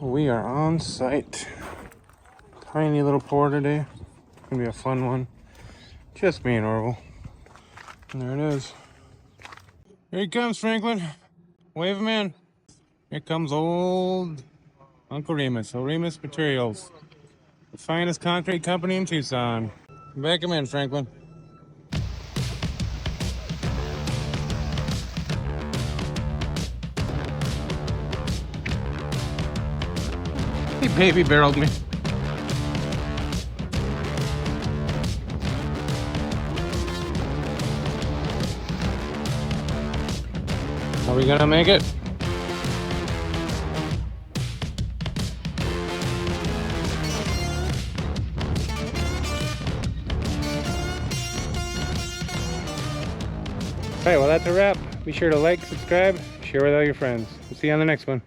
We are on site. Tiny little pour today. Gonna be a fun one. Just me and Orville. And there it is. Here he comes, Franklin. Wave him in. Here comes old Uncle Remus. Remus Materials. The finest concrete company in Tucson. Back him in, Franklin. He baby barreled me. Are we gonna make it? Alright, well that's a wrap. Be sure to like, subscribe, share with all your friends. We'll see you on the next one.